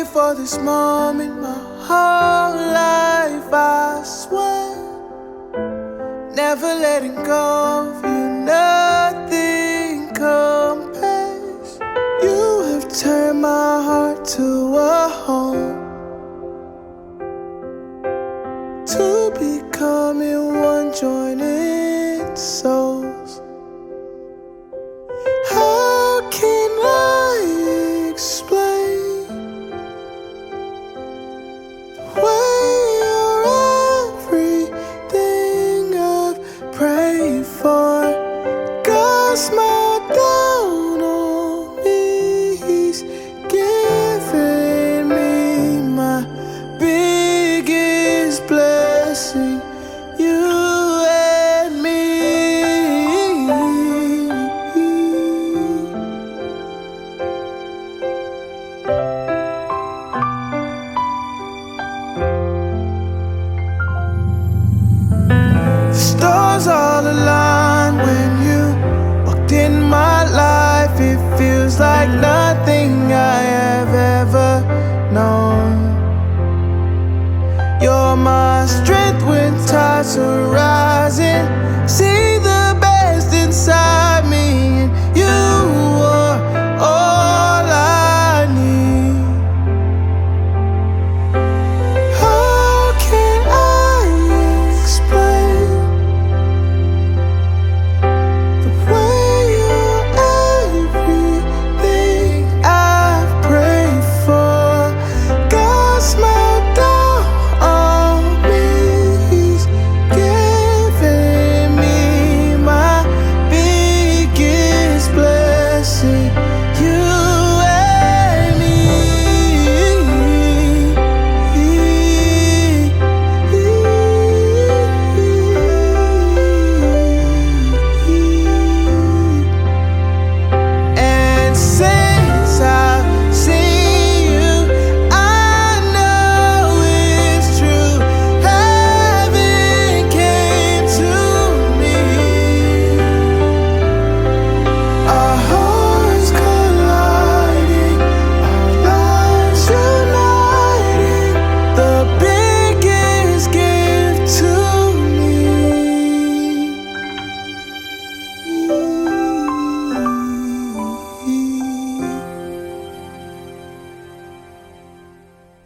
waited for this moment my whole life, I swear. Never letting go of you, nothing compares. You have turned my heart to a home, to becoming one, joining souls. How can I explain the way you're everything I've prayed for? God smiled down on me, He's given me my biggest blessing, you and me. The stars all align when you walked in my life. It feels like nothing I have ever known. You're my strength when tides are right.